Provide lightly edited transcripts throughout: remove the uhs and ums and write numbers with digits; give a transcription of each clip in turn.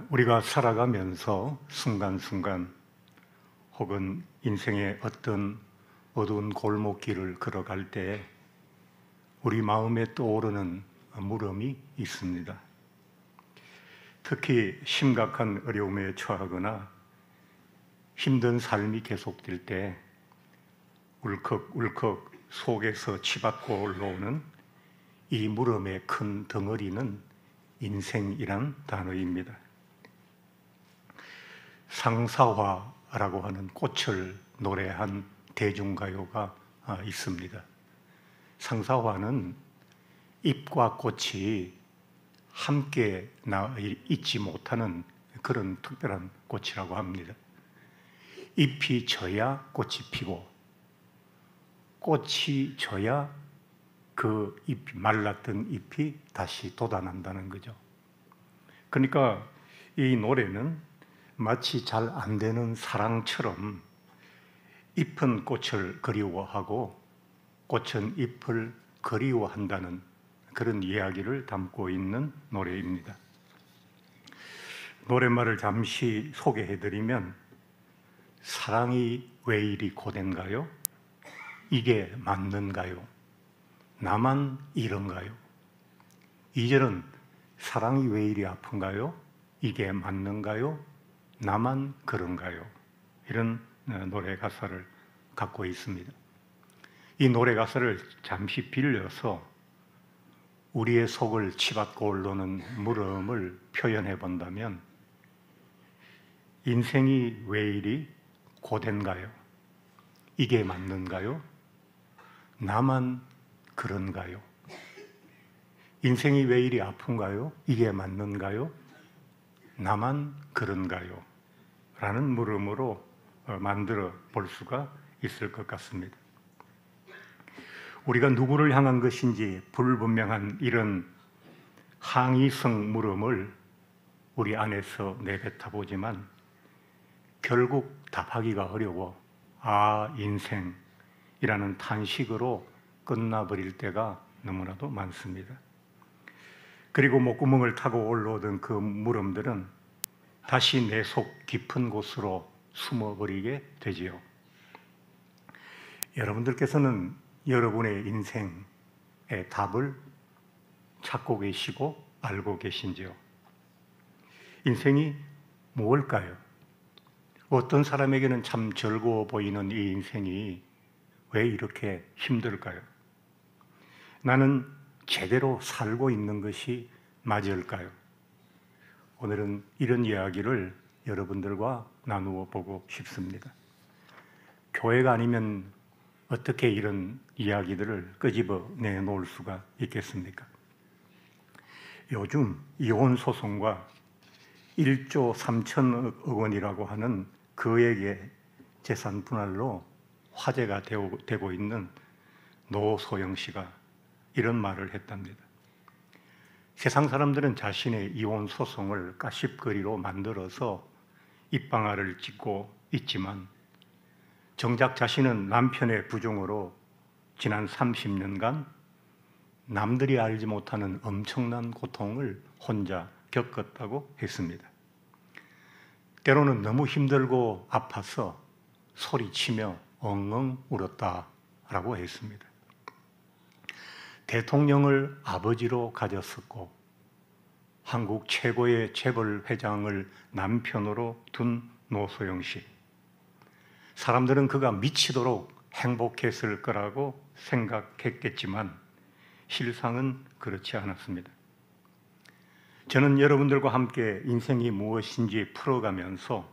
우리가 살아가면서 순간순간 혹은 인생의 어떤 어두운 골목길을 걸어갈 때 우리 마음에 떠오르는 물음이 있습니다. 특히 심각한 어려움에 처하거나 힘든 삶이 계속될 때 울컥울컥 속에서 치받고 올라오는 이 물음의 큰 덩어리는 인생이란 단어입니다. 상사화라고 하는 꽃을 노래한 대중가요가 있습니다. 상사화는 잎과 꽃이 함께 있지 못하는 그런 특별한 꽃이라고 합니다. 잎이 져야 꽃이 피고 꽃이 져야 그 잎이 말랐던 잎이 다시 돋아난다는 거죠. 그러니까 이 노래는 마치 잘 안 되는 사랑처럼 잎은 꽃을 그리워하고 꽃은 잎을 그리워한다는 그런 이야기를 담고 있는 노래입니다. 노랫말을 잠시 소개해드리면 사랑이 왜 이리 고된가요? 이게 맞는가요? 나만 이런가요? 2절은 사랑이 왜 이리 아픈가요? 이게 맞는가요? 나만 그런가요? 이런 노래 가사를 갖고 있습니다. 이 노래 가사를 잠시 빌려서 우리의 속을 치받고 올라오는 물음을 표현해 본다면 인생이 왜 이리 고된가요? 이게 맞는가요? 나만 그런가요? 인생이 왜 이리 아픈가요? 이게 맞는가요? 나만 그런가요? 라는 물음으로 만들어 볼 수가 있을 것 같습니다. 우리가 누구를 향한 것인지 불분명한 이런 항의성 물음을 우리 안에서 내뱉어 보지만 결국 답하기가 어려워 인생이라는 탄식으로 끝나버릴 때가 너무나도 많습니다. 그리고 목구멍을 타고 올라오던 그 물음들은 다시 내 속 깊은 곳으로 숨어버리게 되지요. 여러분들께서는 여러분의 인생의 답을 찾고 계시고 알고 계신지요? 인생이 무엇일까요? 어떤 사람에게는 참 즐거워 보이는 이 인생이 왜 이렇게 힘들까요? 나는 제대로 살고 있는 것이 맞을까요? 오늘은 이런 이야기를 여러분들과 나누어 보고 싶습니다. 교회가 아니면 어떻게 이런 이야기들을 끄집어 내놓을 수가 있겠습니까? 요즘 이혼 소송과 1조 3천억 원이라고 하는 거액의 재산 분할로 화제가 되고 있는 노소영 씨가 이런 말을 했답니다. 세상 사람들은 자신의 이혼 소송을 가십거리로 만들어서 입방아를 찍고 있지만 정작 자신은 남편의 부종으로 지난 30년간 남들이 알지 못하는 엄청난 고통을 혼자 겪었다고 했습니다. 때로는 너무 힘들고 아파서 소리치며 엉엉 울었다라고 했습니다. 대통령을 아버지로 가졌었고 한국 최고의 재벌 회장을 남편으로 둔 노소영 씨. 사람들은 그가 미치도록 행복했을 거라고 생각했겠지만 실상은 그렇지 않았습니다. 저는 여러분들과 함께 인생이 무엇인지 풀어가면서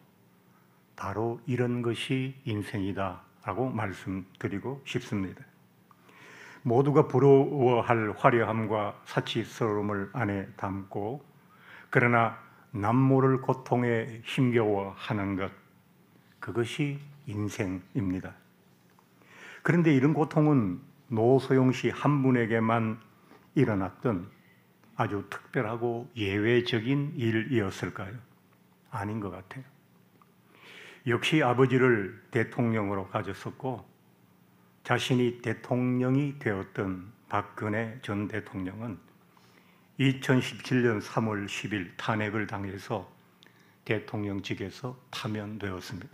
바로 이런 것이 인생이다라고 말씀드리고 싶습니다. 모두가 부러워할 화려함과 사치스러움을 안에 담고 그러나 남 모를 고통에 힘겨워하는 것, 그것이 인생입니다. 그런데 이런 고통은 노소영 씨 한 분에게만 일어났던 아주 특별하고 예외적인 일이었을까요? 아닌 것 같아요. 역시 아버지를 대통령으로 가졌었고 자신이 대통령이 되었던 박근혜 전 대통령은 2017년 3월 10일 탄핵을 당해서 대통령직에서 파면되었습니다.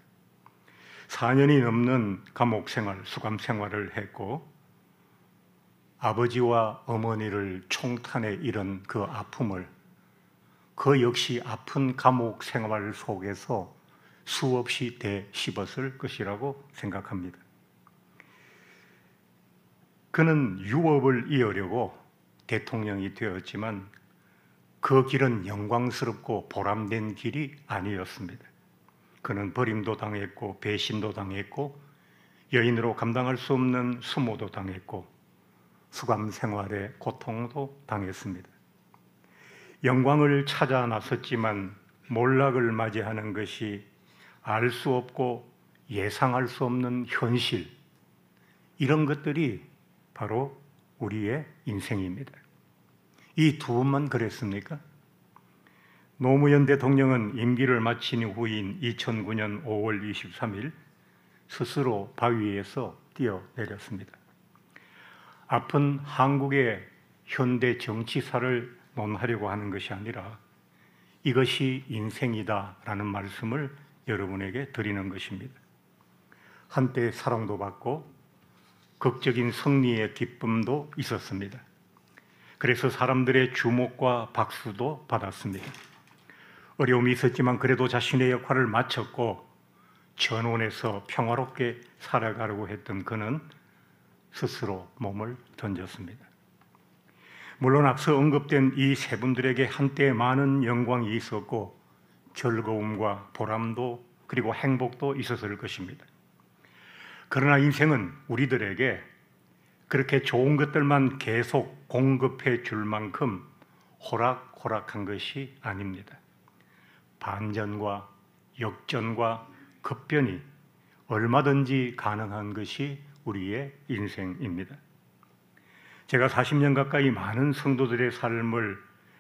4년이 넘는 감옥 생활, 수감 생활을 했고 아버지와 어머니를 총탄에 잃은 그 아픔을 그 역시 아픈 감옥 생활 속에서 수없이 되씹었을 것이라고 생각합니다. 그는 유업을 이으려고 대통령이 되었지만 그 길은 영광스럽고 보람된 길이 아니었습니다. 그는 버림도 당했고 배신도 당했고 여인으로 감당할 수 없는 수모도 당했고 수감 생활의 고통도 당했습니다. 영광을 찾아 나섰지만 몰락을 맞이하는 것이 알 수 없고 예상할 수 없는 현실, 이런 것들이 바로 우리의 인생입니다. 이 두 분만 그랬습니까? 노무현 대통령은 임기를 마친 후인 2009년 5월 23일 스스로 바위에서 뛰어내렸습니다. 아픈 한국의 현대 정치사를 논하려고 하는 것이 아니라 이것이 인생이다라는 말씀을 여러분에게 드리는 것입니다. 한때 사랑도 받고 극적인 승리의 기쁨도 있었습니다. 그래서 사람들의 주목과 박수도 받았습니다. 어려움이 있었지만 그래도 자신의 역할을 마쳤고 전원에서 평화롭게 살아가려고 했던 그는 스스로 몸을 던졌습니다. 물론 앞서 언급된 이 세 분들에게 한때 많은 영광이 있었고 즐거움과 보람도 그리고 행복도 있었을 것입니다. 그러나 인생은 우리들에게 그렇게 좋은 것들만 계속 공급해 줄 만큼 호락호락한 것이 아닙니다. 반전과 역전과 급변이 얼마든지 가능한 것이 우리의 인생입니다. 제가 40년 가까이 많은 성도들의 삶을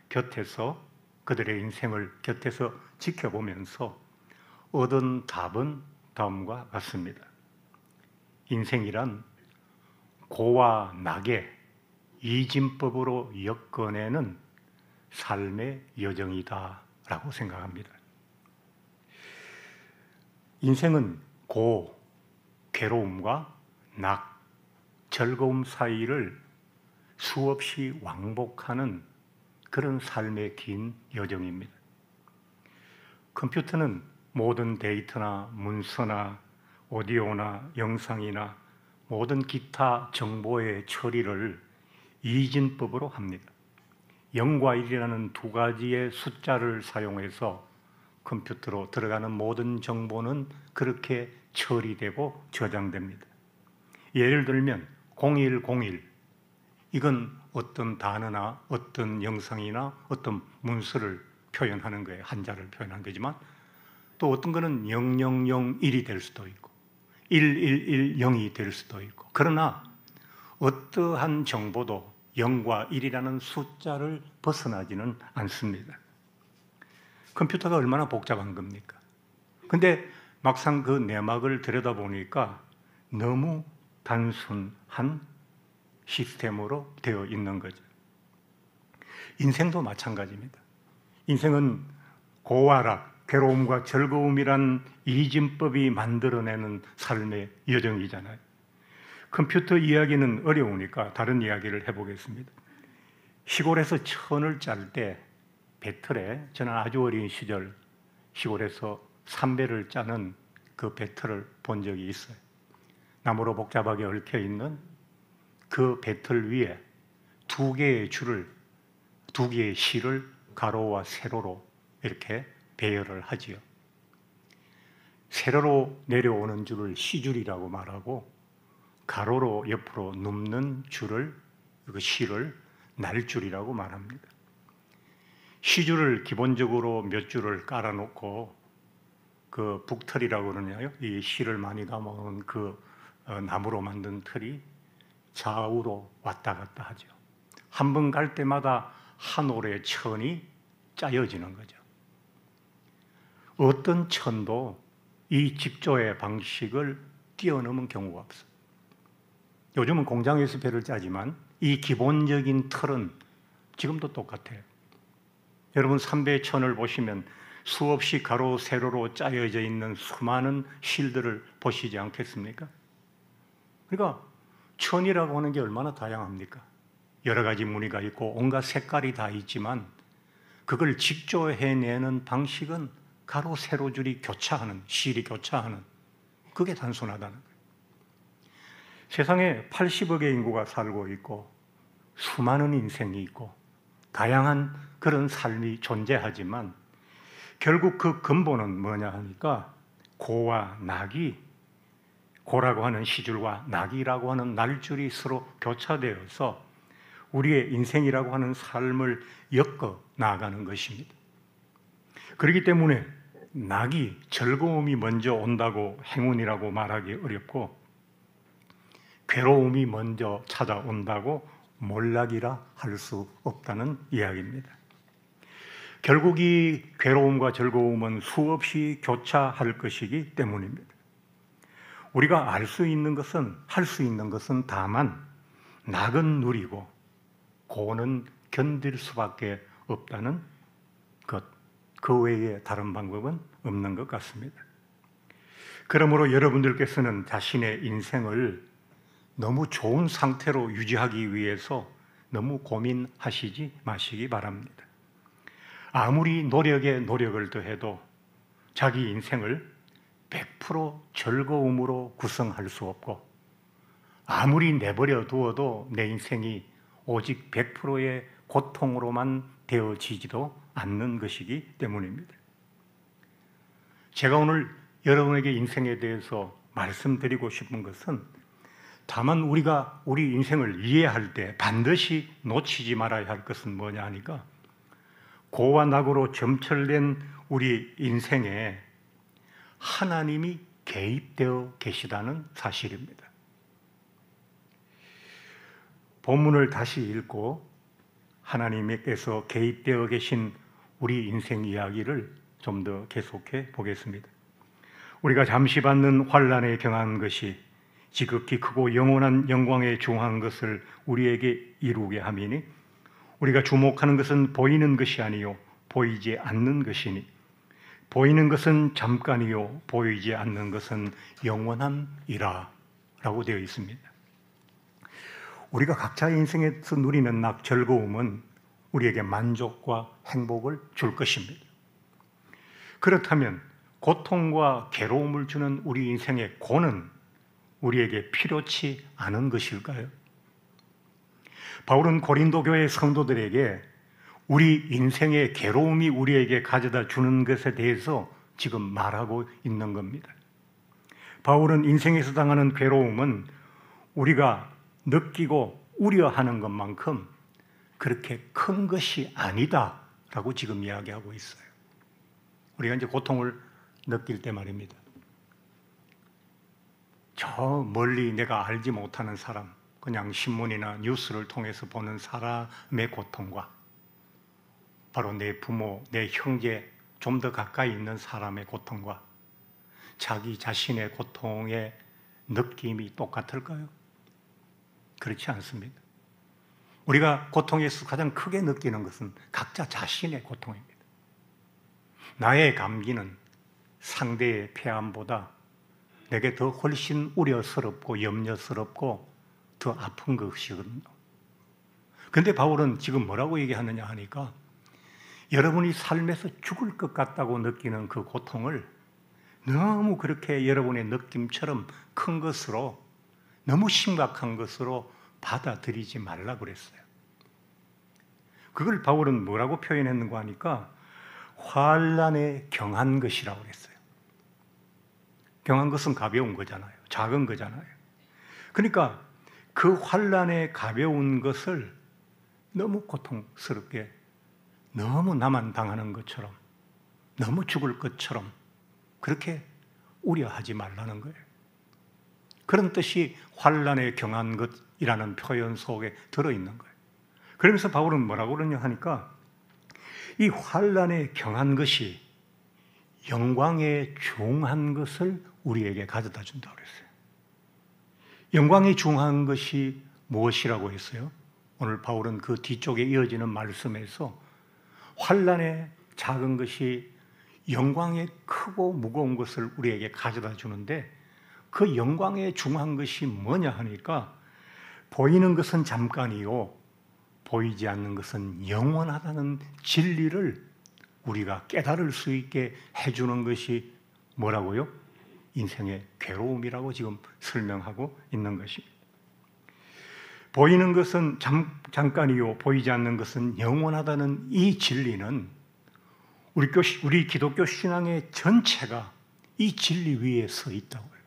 곁에서, 그들의 인생을 곁에서 지켜보면서 얻은 답은 다음과 같습니다. 인생이란 고와 낙의 이진법으로 엮어내는 삶의 여정이다 라고 생각합니다. 인생은 고, 괴로움과 낙, 즐거움 사이를 수없이 왕복하는 그런 삶의 긴 여정입니다. 컴퓨터는 모든 데이터나 문서나 오디오나 영상이나 모든 기타 정보의 처리를 이진법으로 합니다. 0과 1이라는 두 가지의 숫자를 사용해서 컴퓨터로 들어가는 모든 정보는 그렇게 처리되고 저장됩니다. 예를 들면 0101, 이건 어떤 단어나 어떤 영상이나 어떤 문서를 표현하는 거예요. 한자를 표현한 거지만 또 어떤 거는 0001이 될 수도 있고 1110이 될 수도 있고, 그러나 어떠한 정보도 0과 1이라는 숫자를 벗어나지는 않습니다. 컴퓨터가 얼마나 복잡한 겁니까? 근데 막상 그 내막을 들여다보니까 너무 단순한 시스템으로 되어 있는 거죠. 인생도 마찬가지입니다. 인생은 고와 락, 괴로움과 즐거움이란 이진법이 만들어내는 삶의 여정이잖아요. 컴퓨터 이야기는 어려우니까 다른 이야기를 해보겠습니다. 시골에서 천을 짤 때 배틀에, 저는 아주 어린 시절 시골에서 삼배를 짜는 그 배틀을 본 적이 있어요. 나무로 복잡하게 얽혀있는 그 배틀 위에 두 개의 실을 가로와 세로로 이렇게 배열을 하지요. 세로로 내려오는 줄을 시줄이라고 말하고 가로로 옆으로 눕는 줄을, 그 실을 날줄이라고 말합니다. 시줄을 기본적으로 몇 줄을 깔아놓고 그 북틀이라고 그러냐요. 이 실을 많이 담아놓은 그 나무로 만든 틀이 좌우로 왔다 갔다 하죠. 한 번 갈 때마다 한 올의 천이 짜여지는 거죠. 어떤 천도 이 직조의 방식을 뛰어넘은 경우가 없어요. 요즘은 공장에서 배를 짜지만 이 기본적인 틀은 지금도 똑같아요. 여러분 삼배천을 보시면 수없이 가로 세로로 짜여져 있는 수많은 실들을 보시지 않겠습니까? 그러니까 천이라고 하는 게 얼마나 다양합니까? 여러 가지 무늬가 있고 온갖 색깔이 다 있지만 그걸 직조해내는 방식은 가로 세로 줄이 교차하는, 실이 교차하는, 그게 단순하다는 거예요. 세상에 80억의 인구가 살고 있고 수많은 인생이 있고 다양한 그런 삶이 존재하지만 결국 그 근본은 뭐냐 하니까 고와 낙이, 고라고 하는 시줄과 낙이라고 하는 날줄이 서로 교차되어서 우리의 인생이라고 하는 삶을 엮어 나아가는 것입니다. 그렇기 때문에 낙이, 즐거움이 먼저 온다고 행운이라고 말하기 어렵고 괴로움이 먼저 찾아온다고 몰락이라 할 수 없다는 이야기입니다. 결국 이 괴로움과 즐거움은 수없이 교차할 것이기 때문입니다. 우리가 알 수 있는 것은, 할 수 있는 것은 다만 낙은 누리고 고는 견딜 수밖에 없다는 것, 그 외에 다른 방법은 없는 것 같습니다. 그러므로 여러분들께서는 자신의 인생을 너무 좋은 상태로 유지하기 위해서 너무 고민하시지 마시기 바랍니다. 아무리 노력에 노력을 더해도 자기 인생을 100% 즐거움으로 구성할 수 없고 아무리 내버려 두어도 내 인생이 오직 100%의 고통으로만 되어지지도 않는 것이기 때문입니다. 제가 오늘 여러분에게 인생에 대해서 말씀드리고 싶은 것은 다만 우리가 우리 인생을 이해할 때 반드시 놓치지 말아야 할 것은 뭐냐 하니까 고와 낙으로 점철된 우리 인생에 하나님이 개입되어 계시다는 사실입니다. 본문을 다시 읽고 하나님께서 개입되어 계신 우리 인생 이야기를 좀 더 계속해 보겠습니다. 우리가 잠시 받는 환난에 경한 것이 지극히 크고 영원한 영광에 중한 것을 우리에게 이루게 함이니 우리가 주목하는 것은 보이는 것이 아니요 보이지 않는 것이니 보이는 것은 잠깐이요 보이지 않는 것은 영원함이라 라고 되어 있습니다. 우리가 각자의 인생에서 누리는 즐거움은 우리에게 만족과 행복을 줄 것입니다. 그렇다면 고통과 괴로움을 주는 우리 인생의 고는 우리에게 필요치 않은 것일까요? 바울은 고린도 교회 성도들에게 우리 인생의 괴로움이 우리에게 가져다 주는 것에 대해서 지금 말하고 있는 겁니다. 바울은 인생에서 당하는 괴로움은 우리가 느끼고 우려하는 것만큼 그렇게 큰 것이 아니다라고 지금 이야기하고 있어요. 우리가 이제 고통을 느낄 때 말입니다. 저 멀리 내가 알지 못하는 사람, 그냥 신문이나 뉴스를 통해서 보는 사람의 고통과 바로 내 부모, 내 형제, 좀 더 가까이 있는 사람의 고통과 자기 자신의 고통의 느낌이 똑같을까요? 그렇지 않습니다. 우리가 고통에서 가장 크게 느끼는 것은 각자 자신의 고통입니다. 나의 감기는 상대의 폐암보다 내게 더 훨씬 우려스럽고 염려스럽고 더 아픈 것이거든요. 그런데 바울은 지금 뭐라고 얘기하느냐 하니까 여러분이 삶에서 죽을 것 같다고 느끼는 그 고통을 너무 그렇게 여러분의 느낌처럼 큰 것으로 너무 심각한 것으로 받아들이지 말라고 그랬어요. 그걸 바울은 뭐라고 표현했는가 하니까 환난에 경한 것이라고 그랬어요. 경한 것은 가벼운 거잖아요. 작은 거잖아요. 그러니까 그 환난에 가벼운 것을 너무 고통스럽게 너무 나만 당하는 것처럼 너무 죽을 것처럼 그렇게 우려하지 말라는 거예요. 그런 뜻이 환난에 경한 것이라는 표현 속에 들어있는 거예요. 그러면서 바울은 뭐라고 그러냐 하니까 이 환난에 경한 것이 영광에 중한 것을 우리에게 가져다 준다고 그랬어요. 영광에 중한 것이 무엇이라고 했어요? 오늘 바울은 그 뒤쪽에 이어지는 말씀에서 환난의 작은 것이 영광의 크고 무거운 것을 우리에게 가져다 주는데 그 영광의 중요한 것이 뭐냐 하니까 보이는 것은 잠깐이요 보이지 않는 것은 영원하다는 진리를 우리가 깨달을 수 있게 해주는 것이 뭐라고요? 인생의 괴로움이라고 지금 설명하고 있는 것입니다. 보이는 것은 잠깐이요 보이지 않는 것은 영원하다는 이 진리는 우리 기독교 신앙의 전체가 이 진리 위에 서 있다고요.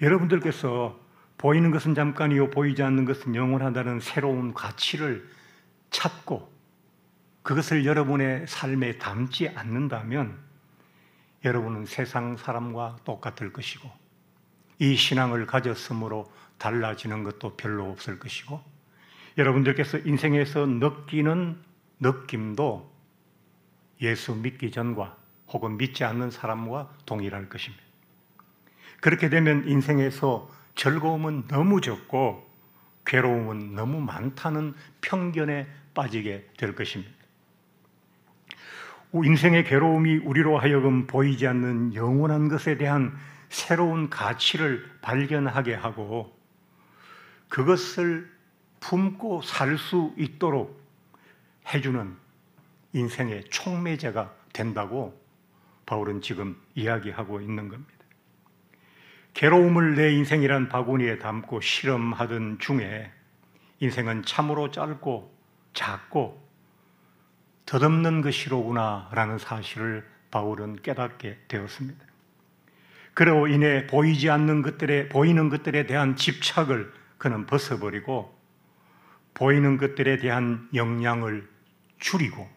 여러분들께서 보이는 것은 잠깐이요 보이지 않는 것은 영원하다는 새로운 가치를 찾고 그것을 여러분의 삶에 담지 않는다면 여러분은 세상 사람과 똑같을 것이고 이 신앙을 가졌으므로 달라지는 것도 별로 없을 것이고 여러분들께서 인생에서 느끼는 느낌도 예수 믿기 전과 혹은 믿지 않는 사람과 동일할 것입니다. 그렇게 되면 인생에서 즐거움은 너무 적고 괴로움은 너무 많다는 편견에 빠지게 될 것입니다. 인생의 괴로움이 우리로 하여금 보이지 않는 영원한 것에 대한 새로운 가치를 발견하게 하고 그것을 품고 살 수 있도록 해주는 인생의 촉매제가 된다고 바울은 지금 이야기하고 있는 겁니다. 괴로움을 내 인생이란 바구니에 담고 실험하던 중에 인생은 참으로 짧고 작고 덧없는 것이로구나 라는 사실을 바울은 깨닫게 되었습니다. 그로 인해 보이는 것들에 대한 집착을 그는 벗어버리고 보이는 것들에 대한 영향을 줄이고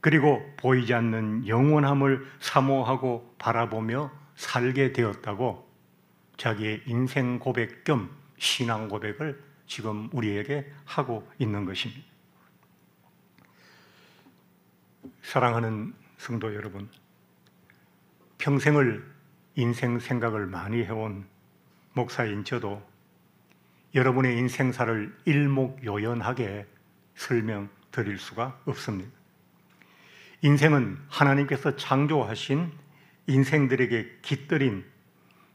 그리고 보이지 않는 영원함을 사모하고 바라보며 살게 되었다고 자기의 인생 고백 겸 신앙 고백을 지금 우리에게 하고 있는 것입니다. 사랑하는 성도 여러분, 평생을 인생 생각을 많이 해온 목사인 저도 여러분의 인생사를 일목요연하게 설명드릴 수가 없습니다. 인생은 하나님께서 창조하신 인생들에게 깃들인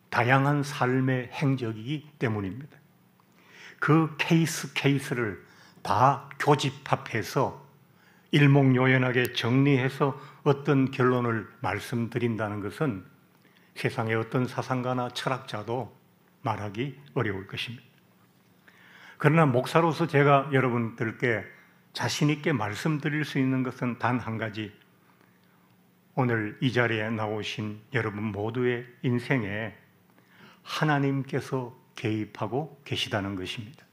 다양한 삶의 행적이기 때문입니다. 그 케이스를 다 교집합해서 일목요연하게 정리해서 어떤 결론을 말씀드린다는 것은 세상의 어떤 사상가나 철학자도 말하기 어려울 것입니다. 그러나 목사로서 제가 여러분들께 자신 있게 말씀드릴 수 있는 것은 단 한 가지, 오늘 이 자리에 나오신 여러분 모두의 인생에 하나님께서 개입하고 계시다는 것입니다.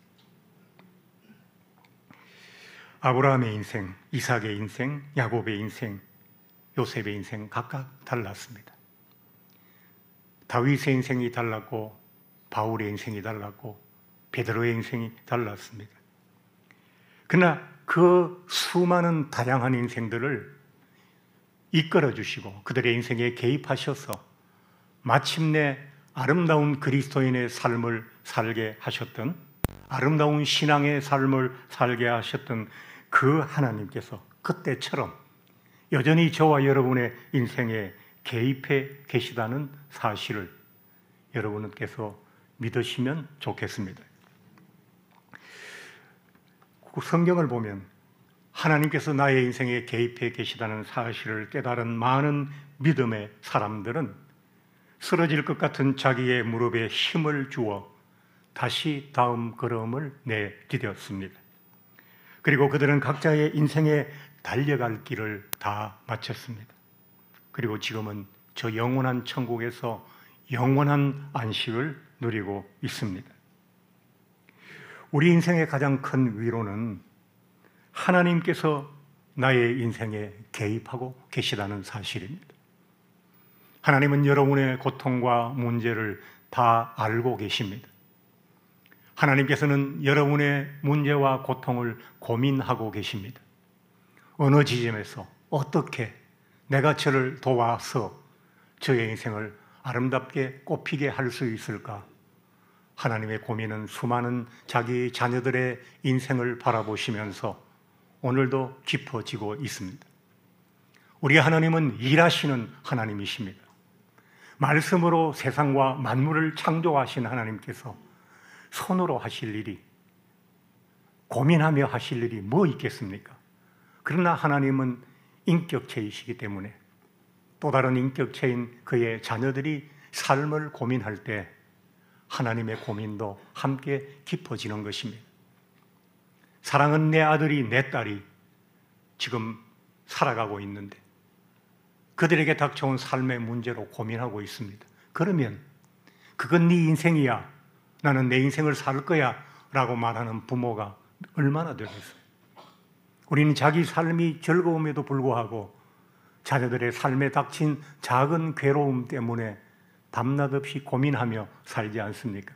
아브라함의 인생, 이삭의 인생, 야곱의 인생, 요셉의 인생 각각 달랐습니다. 다윗의 인생이 달랐고 바울의 인생이 달랐고 베드로의 인생이 달랐습니다. 그러나 그 수많은 다양한 인생들을 이끌어 주시고 그들의 인생에 개입하셔서 마침내 아름다운 그리스도인의 삶을 살게 하셨던, 아름다운 신앙의 삶을 살게 하셨던 그 하나님께서 그때처럼 여전히 저와 여러분의 인생에 개입해 계시다는 사실을 여러분께서 믿으시면 좋겠습니다. 성경을 보면 하나님께서 나의 인생에 개입해 계시다는 사실을 깨달은 많은 믿음의 사람들은 쓰러질 것 같은 자기의 무릎에 힘을 주어 다시 다음 걸음을 내디뎠습니다. 그리고 그들은 각자의 인생에 달려갈 길을 다 마쳤습니다. 그리고 지금은 저 영원한 천국에서 영원한 안식을 누리고 있습니다. 우리 인생의 가장 큰 위로는 하나님께서 나의 인생에 개입하고 계시다는 사실입니다. 하나님은 여러분의 고통과 문제를 다 알고 계십니다. 하나님께서는 여러분의 문제와 고통을 고민하고 계십니다. 어느 지점에서 어떻게 내가 저를 도와서 저의 인생을 아름답게 꽃피게 할 수 있을까 하나님의 고민은 수많은 자기 자녀들의 인생을 바라보시면서 오늘도 깊어지고 있습니다. 우리 하나님은 일하시는 하나님이십니다. 말씀으로 세상과 만물을 창조하신 하나님께서 손으로 하실 일이, 고민하며 하실 일이 뭐 있겠습니까? 그러나 하나님은 인격체이시기 때문에 또 다른 인격체인 그의 자녀들이 삶을 고민할 때 하나님의 고민도 함께 깊어지는 것입니다. 사랑은 내 아들이, 내 딸이 지금 살아가고 있는데 그들에게 닥쳐온 삶의 문제로 고민하고 있습니다. 그러면 그건 네 인생이야, 나는 내 인생을 살 거야 라고 말하는 부모가 얼마나 되겠어요? 우리는 자기 삶이 즐거움에도 불구하고 자녀들의 삶에 닥친 작은 괴로움 때문에 밤낮 없이 고민하며 살지 않습니까?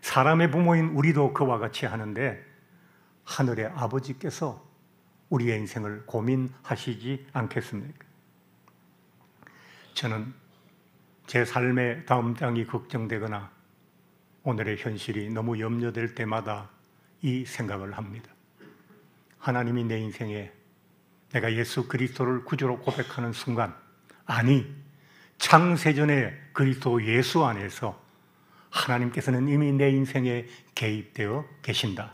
사람의 부모인 우리도 그와 같이 하는데 하늘의 아버지께서 우리의 인생을 고민하시지 않겠습니까? 저는 제 삶의 다음 장이 걱정되거나 오늘의 현실이 너무 염려될 때마다 이 생각을 합니다. 하나님이 내 인생에 내가 예수 그리스도를 구주로 고백하는 순간, 아니 창세전에 그리스도 예수 안에서 하나님께서는 이미 내 인생에 개입되어 계신다.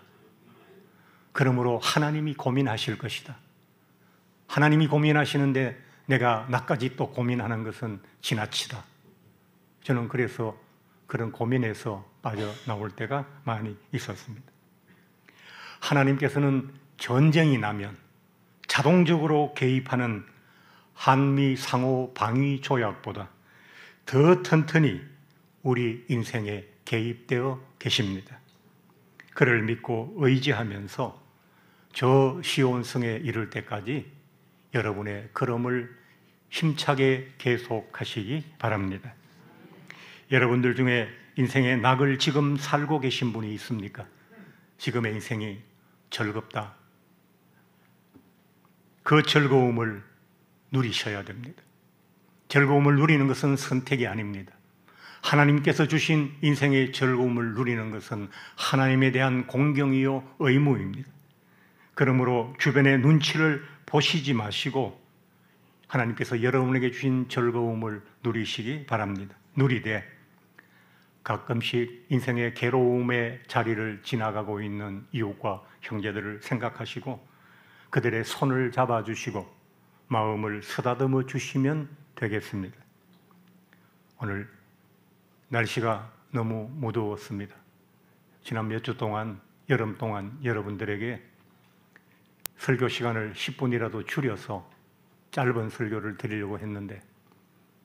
그러므로 하나님이 고민하실 것이다. 하나님이 고민하시는데 내가 나까지 또 고민하는 것은 지나치다. 저는 그래서 그런 고민에서 빠져나올 때가 많이 있었습니다. 하나님께서는 전쟁이 나면 자동적으로 개입하는 한미 상호 방위 조약보다 더 튼튼히 우리 인생에 개입되어 계십니다. 그를 믿고 의지하면서 저 시온성에 이를 때까지 여러분의 걸음을 힘차게 계속하시기 바랍니다. 여러분들 중에 인생의 낙을 지금 살고 계신 분이 있습니까? 지금의 인생이 즐겁다. 그 즐거움을 누리셔야 됩니다. 즐거움을 누리는 것은 선택이 아닙니다. 하나님께서 주신 인생의 즐거움을 누리는 것은 하나님에 대한 공경이요 의무입니다. 그러므로 주변의 눈치를 보시지 마시고 하나님께서 여러분에게 주신 즐거움을 누리시기 바랍니다. 누리되 가끔씩 인생의 괴로움의 자리를 지나가고 있는 이웃과 형제들을 생각하시고 그들의 손을 잡아주시고 마음을 쓰다듬어 주시면 되겠습니다. 오늘 날씨가 너무 무더웠습니다. 지난 몇 주 동안, 여름 동안 여러분들에게 설교 시간을 10분이라도 줄여서 짧은 설교를 드리려고 했는데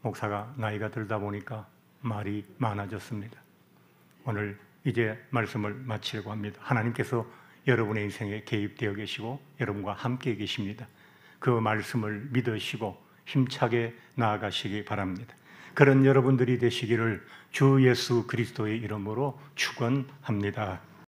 목사가 나이가 들다 보니까 말이 많아졌습니다. 오늘 이제 말씀을 마치려고 합니다. 하나님께서 여러분의 인생에 개입되어 계시고 여러분과 함께 계십니다. 그 말씀을 믿으시고 힘차게 나아가시기 바랍니다. 그런 여러분들이 되시기를 주 예수 그리스도의 이름으로 축원합니다.